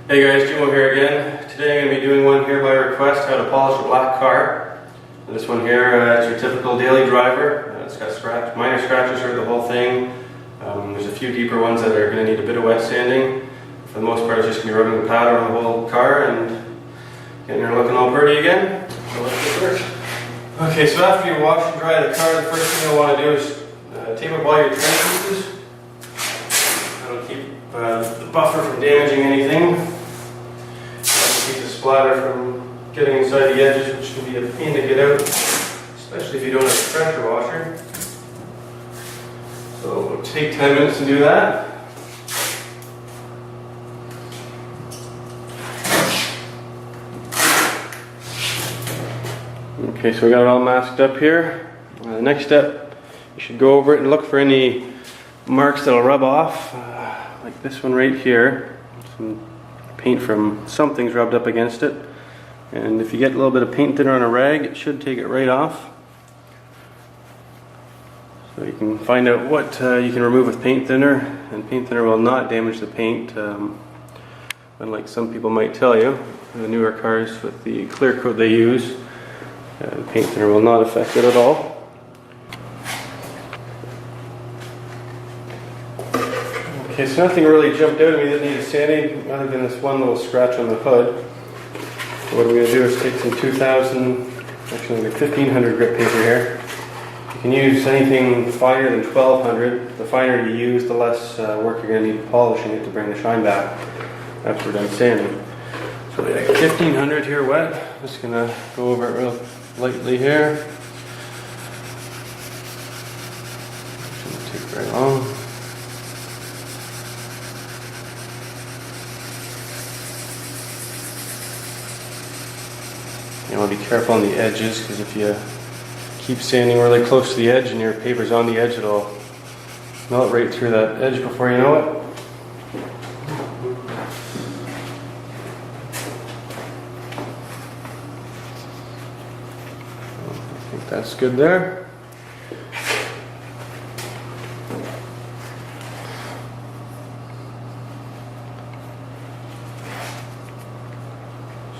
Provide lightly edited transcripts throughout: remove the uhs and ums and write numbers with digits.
Hey guys, Jimo here again. Today I'm going to be doing one here by request, how to polish a black car. And this one here is your typical daily driver. It's got minor scratches through the whole thing. There's a few deeper ones that are going to need a bit of wet sanding. For the most part, it's just going to be rubbing the pad over the whole car and getting her looking all pretty again. So let's get started. Okay, so after you wash and dry the car, the first thing you'll want to do is tape up all your trim pieces. That'll keep the buffer from damaging anything. Keep the splatter from getting inside the edges, which can be a pain to get out, especially if you don't have a pressure washer. So it'll take 10 minutes to do that. Okay, so we got it all masked up here. The next step, you should go over it and look for any marks that'll rub off, like this one right here. Some paint from something's rubbed up against it. And if you get a little bit of paint thinner on a rag, it should take it right off. So you can find out what you can remove with paint thinner, and paint thinner will not damage the paint, unlike some people might tell you. The newer cars with the clear coat they use, the paint thinner will not affect it at all. Okay, so nothing really jumped out at me that needed sanding other than this one little scratch on the hood. So what I'm going to do is take some 1500 grit paper here. You can use anything finer than 1200. The finer you use, the less work you're going to need polishing it to bring the shine back after we're done sanding. So we got 1500 here wet. Just going to go over it real lightly here. Shouldn't take very long. You want to be careful on the edges, because if you keep sanding really close to the edge and your paper's on the edge, it'll melt right through that edge before you know it. I think that's good there.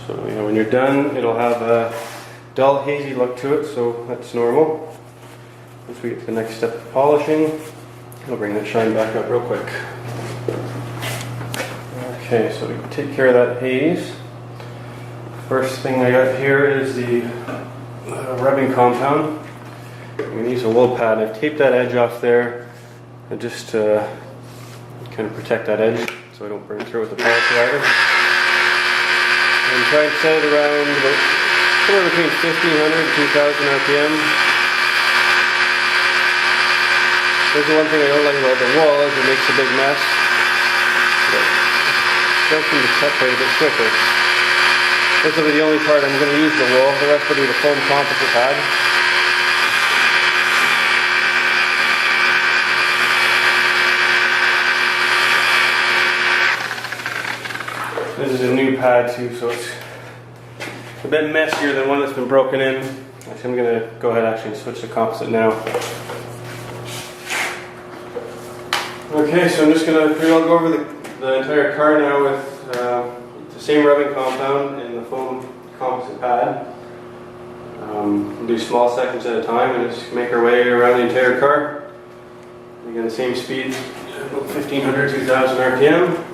So when you're done, it'll have a dull, hazy look to it, so that's normal. Once we get to the next step of polishing, I'll bring that shine back up real quick. Okay, so we take care of that haze. First thing I got here is the rubbing compound. I'm going to use a wool pad. I've taped that edge off there and just to kind of protect that edge so I don't burn through with the polisher either. And try and set it around about somewhere between 1500 and 2000 RPM. There's the one thing I don't like about the wool is it makes a big mess. But it does seem to cut quite a bit quicker. This will be the only part I'm going to use the wool. The rest will be the foam composite pad. This is a new pad too, so it's a bit messier than one that's been broken in. Actually, I'm going to go ahead and switch to composite now. Okay, so I'm just going to pretty well go over the entire car now with the same rubbing compound and the foam composite pad. We'll do small sections at a time and just make our way around the entire car. Again, the same speed, about 1500, 2000 RPM.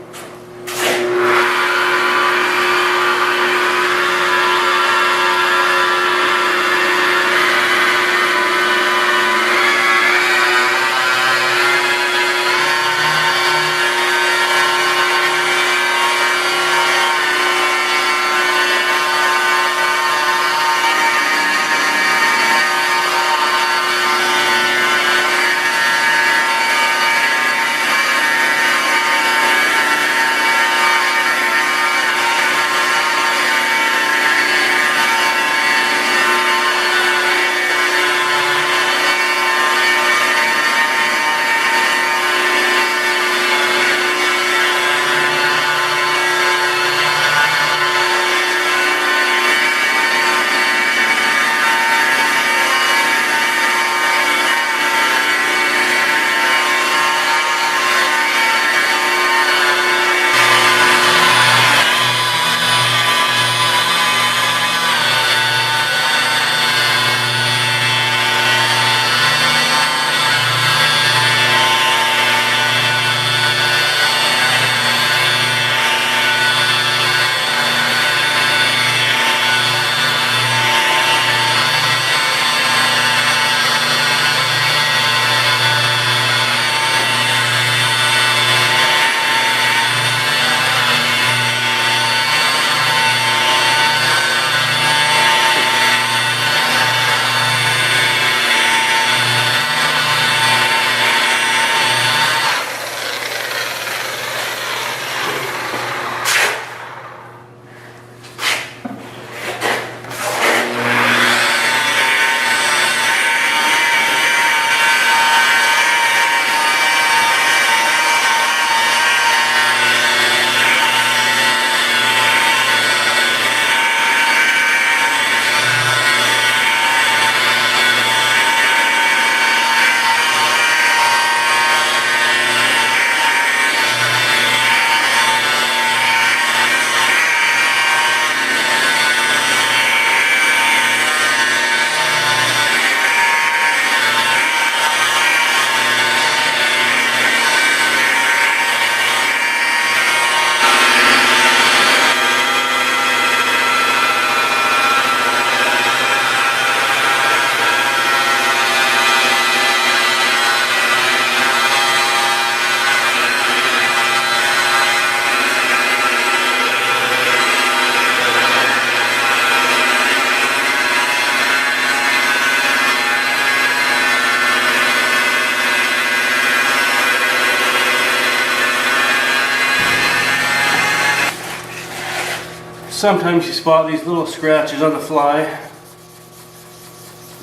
Sometimes you spot these little scratches on the fly.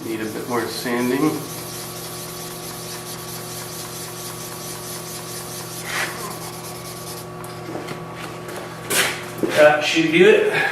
Need a bit more sanding. That should do it.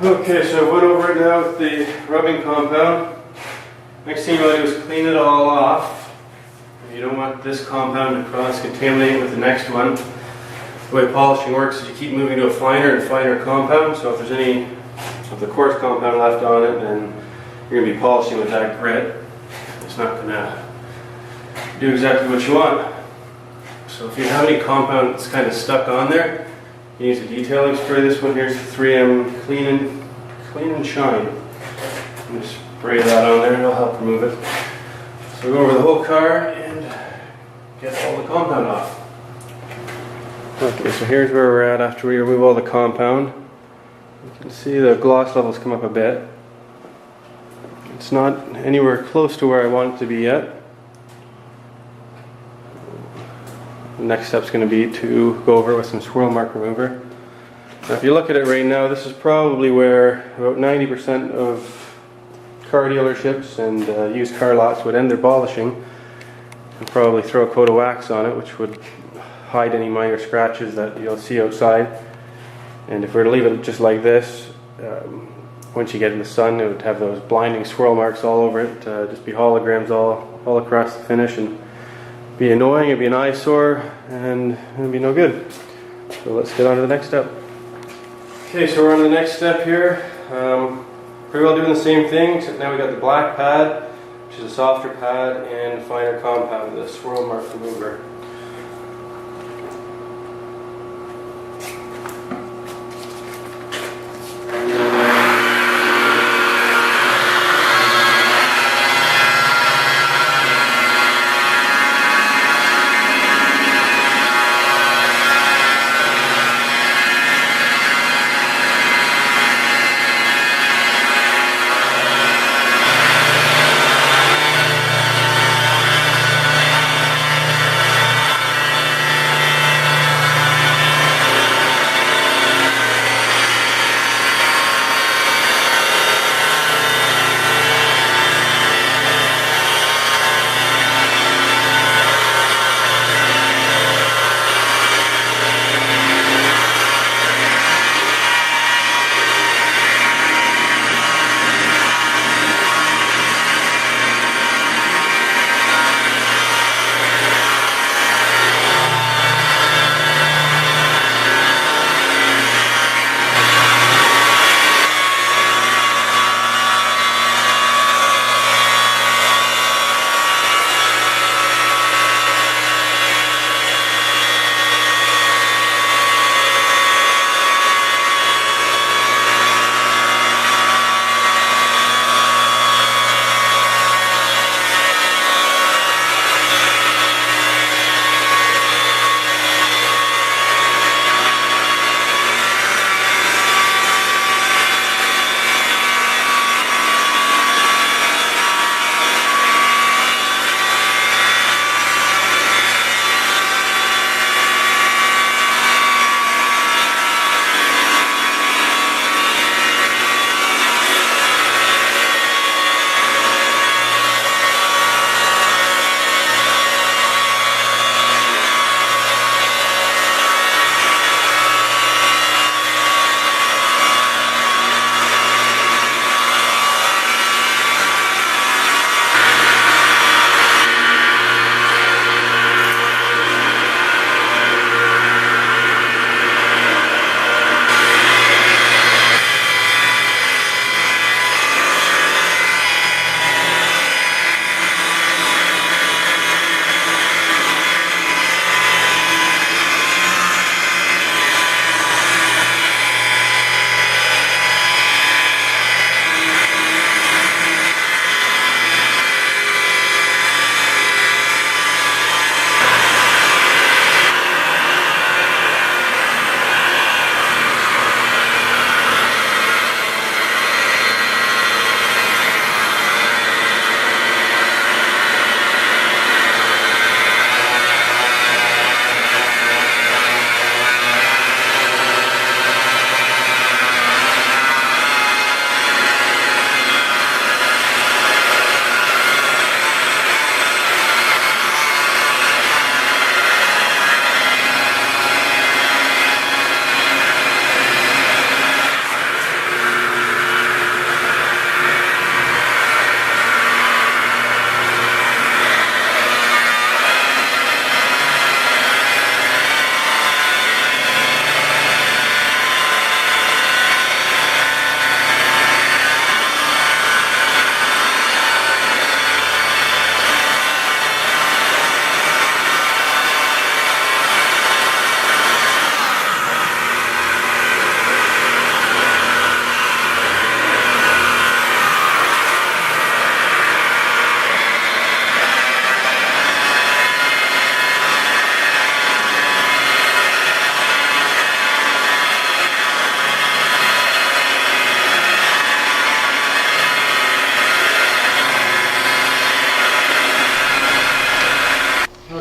Okay, so I went over it now with the rubbing compound. Next thing you want to do is clean it all off. You don't want this compound to cross-contaminate with the next one. The way polishing works is you keep moving to a finer and finer compound, so if there's any of the coarse compound left on it, then you're going to be polishing with that grit. It's not going to do exactly what you want. So if you have any compound that's kind of stuck on there, you use a detailing spray. This one here is 3M Clean and Shine. And just spray that on there and it'll help remove it. So go over the whole car and get all the compound off. Okay, so here's where we're at after we remove all the compound. You can see the gloss levels come up a bit. It's not anywhere close to where I want it to be yet. The next step is going to be to go over it with some swirl mark remover. Now if you look at it right now, this is probably where about 90% of car dealerships and used car lots would end their polishing and probably throw a coat of wax on it, which would hide any minor scratches that you'll see outside. And if we were to leave it just like this, once you get in the sun, it would have those blinding swirl marks all over it, just be holograms all across the finish, and be annoying, it'd be an eyesore, and it'd be no good. So let's get on to the next step. Okay, so we're on the next step here. Pretty well doing the same thing, except now we got the black pad, which is a softer pad, and finer compound, the swirl mark remover.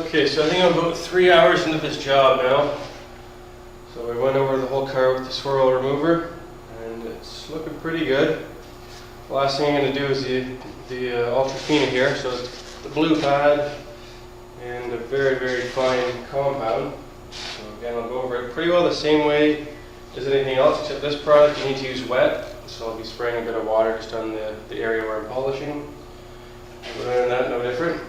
Okay, so I think I'm about 3 hours into this job now. So I went over the whole car with the swirl remover, and it's looking pretty good. The last thing I'm going to do is the Ultra Fina here. So it's the blue pad and a very, very fine compound. So again, I'll go over it pretty well the same way as anything else, except this product you need to use wet. So I'll be spraying a bit of water just on the area where I'm polishing. Other than that, no different.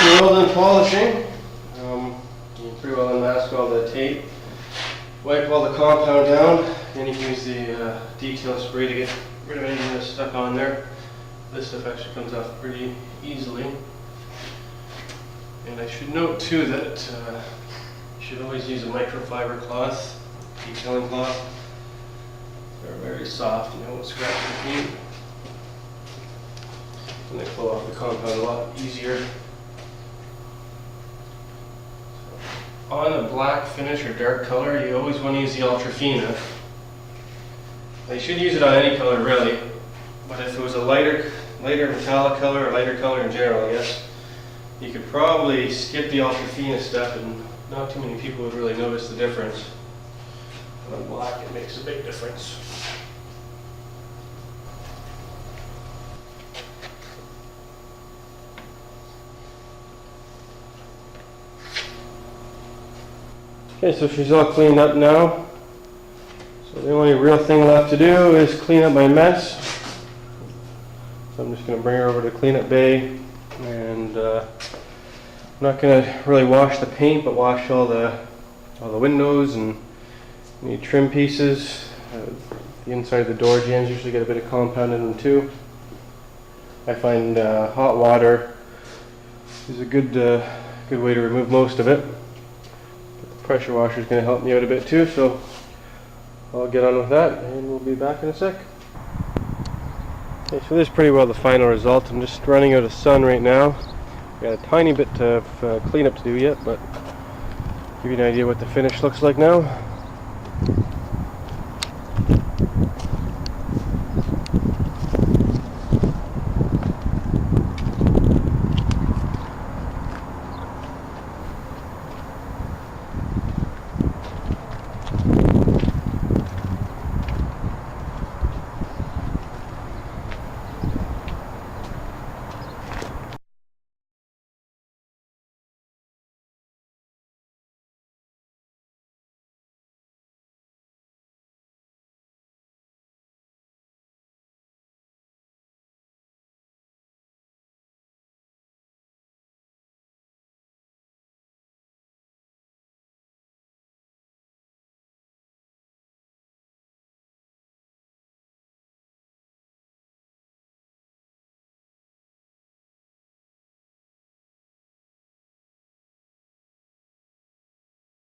We're all done polishing. You can pretty well unmask all the tape, wipe all the compound down, and you can use the detail spray to get rid of anything that's stuck on there. This stuff actually comes off pretty easily. And I should note too that you should always use a microfiber cloth, detailing cloth. They're very soft and they won't scratch your paint. And they pull off the compound a lot easier. On a black finish or dark color, you always want to use the Ultra Fina. Now, you should use it on any color really, but if it was a lighter metallic color or lighter color in general, I guess, you could probably skip the Ultra Fina stuff and not too many people would really notice the difference. But on black it makes a big difference. Okay, so she's all cleaned up now. So the only real thing left to do is clean up my mess. So I'm just going to bring her over to cleanup bay, and I'm not going to really wash the paint, but wash all the windows and any trim pieces. The inside of the door jambs usually get a bit of compound in them too. I find hot water is a good way to remove most of it. Pressure washer is going to help me out a bit too, so I'll get on with that and we'll be back in a sec. Okay, so this is pretty well the final result. I'm just running out of sun right now. Got a tiny bit of cleanup to do yet, but give you an idea what the finish looks like now.